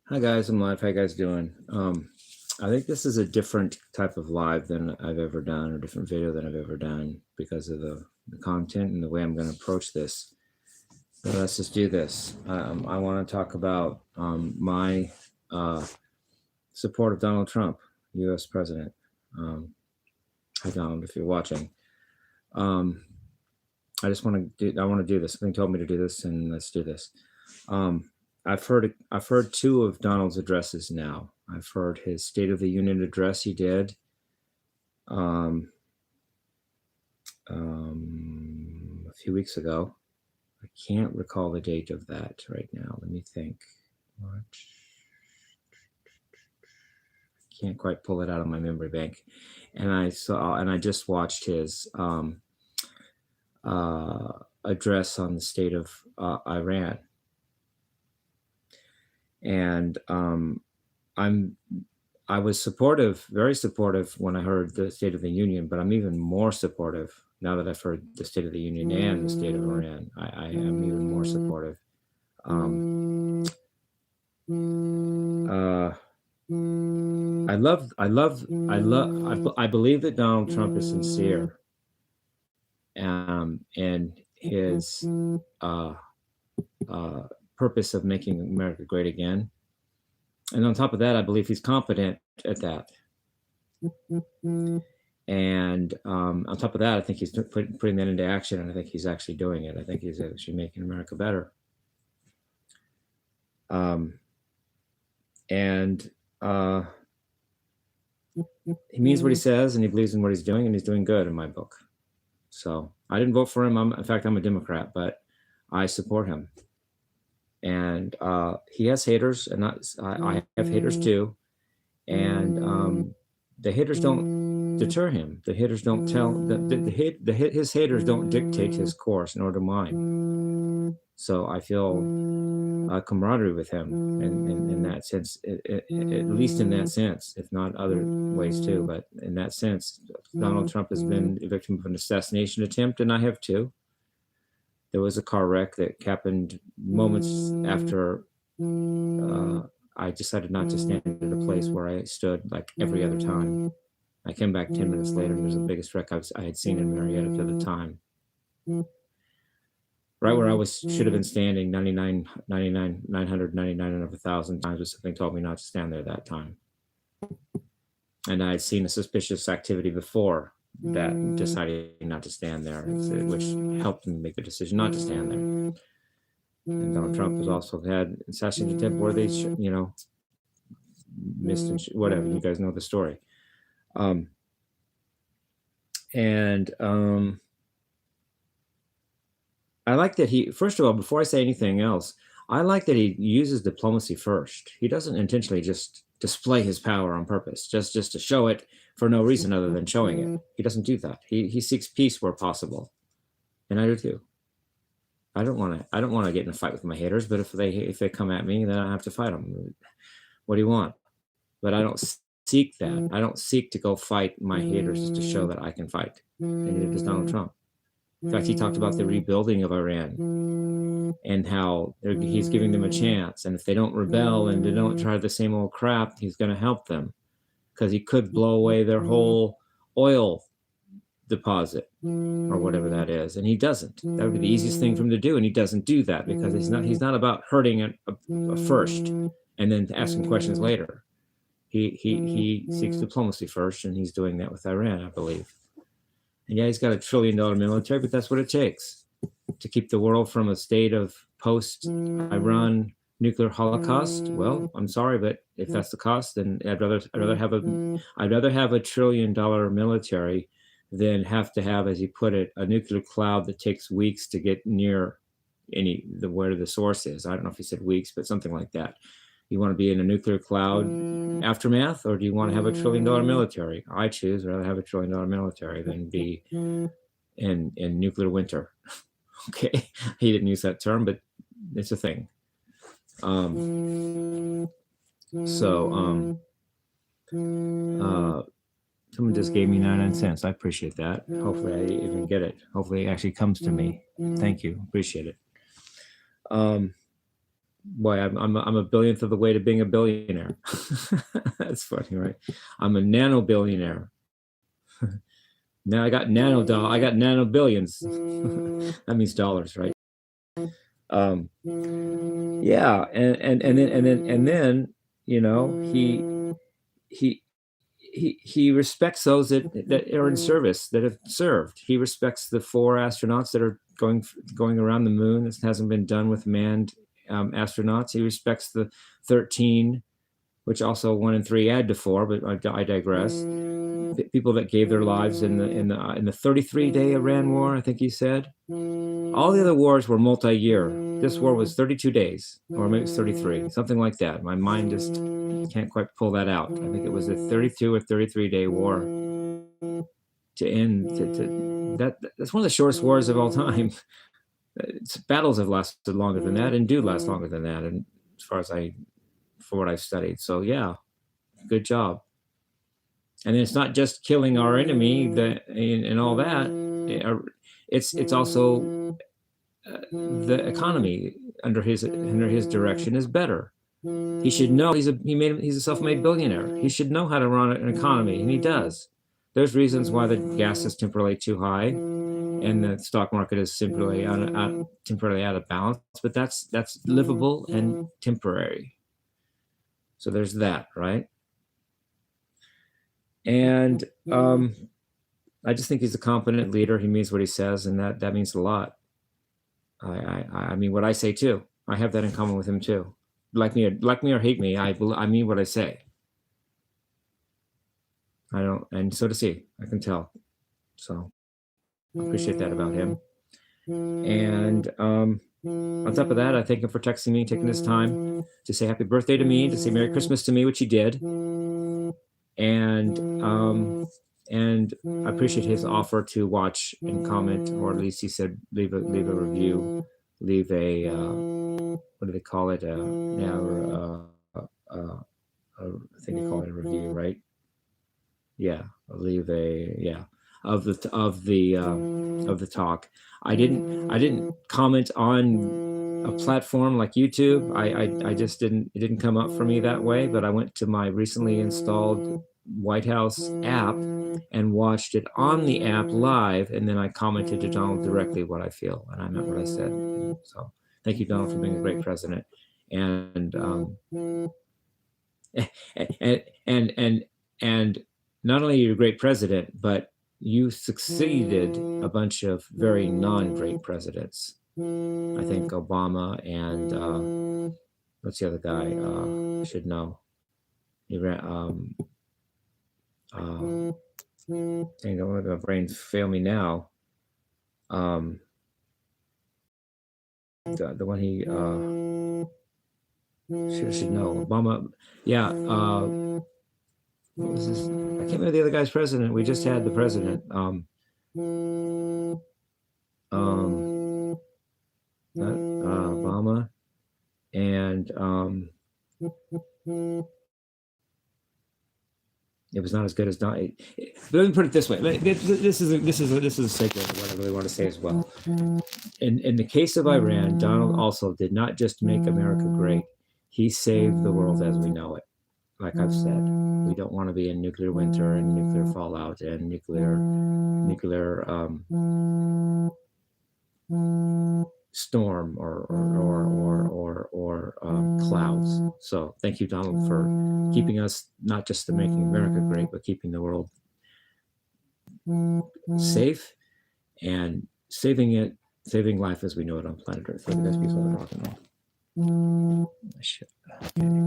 Hi guys, I'm live. How you guys doing? I think this is a different type of live than I've ever done, or different video than I've ever done because of the content and the way I'm going to approach this. So let's just do this. I want to talk about my support of Donald Trump, U.S. President. Hi Donald, if you're watching. I just want to do. I want to do this. Something told me to do this, and let's do this. I've heard two of Donald's addresses now. I've heard his State of the Union address he did a few weeks ago. I can't recall the date of that right now. Let me think. March. Can't quite pull it out of my memory bank. And I just watched his address on the state of Iran. And I was supportive, very supportive when I heard the State of the Union, but I'm even more supportive now that I've heard the State of the Union and the state of Iran. I am even more supportive. I believe that Donald Trump is sincere in his purpose of making America great again. And on top of that, I believe he's competent at that. And on top of that, I think he's putting that into action, and I think he's actually doing it. I think he's actually making America better. He means what he says, and he believes in what he's doing, and he's doing good in my book. So I didn't vote for him. In fact, I'm a Democrat, but I support him. And he has haters, and I have haters too. And the haters don't deter him. The haters don't tell his haters don't dictate his course, nor do mine. So I feel camaraderie with him in that sense, at least in that sense, if not other ways too. But in that sense, Donald Trump has been a victim of an assassination attempt, and I have too. There was a car wreck that happened moments after I decided not to stand at a place where I stood like every other time. I came back 10 minutes later, and it was the biggest wreck I had seen in Marietta at the time. Right where I should have been standing 999 and over 1,000 times, but something told me not to stand there that time. And I had seen a suspicious activity before that, deciding not to stand there, which helped me make the decision not to stand there. And Donald Trump has also had assassination attempt where they, missed and whatever. You guys know the story. I like that he, first of all, before I say anything else, I like that he uses diplomacy first. He doesn't intentionally just display his power on purpose, just to show it for no reason other than showing it. He doesn't do that. He seeks peace where possible, and I do too. I don't want to get in a fight with my haters, but if they come at me, then I have to fight them. What do you want? But I don't seek that. I don't seek to go fight my haters just to show that I can fight. And neither does Donald Trump. In fact, he talked about the rebuilding of Iran and how he's giving them a chance. And if they don't rebel and they don't try the same old crap, he's going to help them, because he could blow away their whole oil deposit or whatever that is. And he doesn't. That would be the easiest thing for him to do. And he doesn't do that because he's not about hurting it first and then asking questions later. He seeks diplomacy first, and he's doing that with Iran, I believe. And yeah, he's got $1 trillion military, but that's what it takes to keep the world from a state of post-Iran nuclear holocaust. Well, I'm sorry, but if that's the cost, then I'd rather have a $1 trillion military than have to have, as you put it, a nuclear cloud that takes weeks to get near where the source is. I don't know if he said weeks, but something like that. You want to be in a nuclear cloud aftermath, or do you want to have $1 trillion military? I choose rather have $1 trillion military than be in nuclear winter. Okay, he didn't use that term, but it's a thing. Someone just gave me 99 cents. I appreciate that. Hopefully I even get it. Hopefully it actually comes to me. Thank you. Appreciate it. Boy, I'm a billionth of the way to being a billionaire. That's funny, right? I'm a nano billionaire. Now I got I got nano billions. That means dollars, right? Yeah, and then you know he respects those that are in service, that have served. He respects the 4 astronauts that are going around the moon. This hasn't been done with manned astronauts. He respects the 13, which also 1 and 3 add to 4, but I digress. People that gave their lives in the 33-day Iran war, I think he said. All the other wars were multi-year. This war was 32 days, or maybe it's 33, something like that. My mind just can't quite pull that out. I think it was a 32 or 33-day war to end. That's one of the shortest wars of all time. Battles have lasted longer than that and do last longer than that, and as far as for what I've studied. So yeah, good job. And it's not just killing our enemy and all that. It's also the economy under his direction is better. He should know he's a self-made billionaire. He should know how to run an economy, and he does. There's reasons why the gas is temporarily too high, and the stock market is temporarily out of balance. But that's livable and temporary. So there's that, right? And I just think he's a competent leader. He means what he says, and that means a lot. I mean what I say too. I have that in common with him too. Like me or hate me, I mean what I say. I don't, and so does he. I can tell. So I appreciate that about him. And on top of that, I thank him for texting me, taking his time to say happy birthday to me, to say Merry Christmas to me, which he did. And I appreciate his offer to watch and comment, or at least he said leave a review, leave a what do they call it? I think they call it a review, right? Yeah, leave a of the talk. I didn't comment on a platform like YouTube. I just didn't, it didn't come up for me that way, but I went to my recently installed White House app and watched it on the app live, and then I commented to Donald directly what I feel, and I meant what I said. So thank you, Donald, for being a great president. And and not only are you a great president, but you succeeded a bunch of very non-great presidents. I think Obama and what's the other guy? I should know. He ran. Dang, don't let my brain fail me now. The one he should know. Obama. Yeah. What was this? I can't remember the other guy's president. We just had the president. Not Obama, and it was not as good as Don. Let me put it this way. This is a segment of what I really want to say as well. In the case of Iran, Donald also did not just make America great. He saved the world as we know it. Like I've said, we don't want to be in nuclear winter and nuclear fallout and nuclear storm or clouds. So thank you, Donald, for keeping us not just making America great, but keeping the world safe and saving life as we know it on planet Earth. For the best people of rock and roll. Shit. Okay.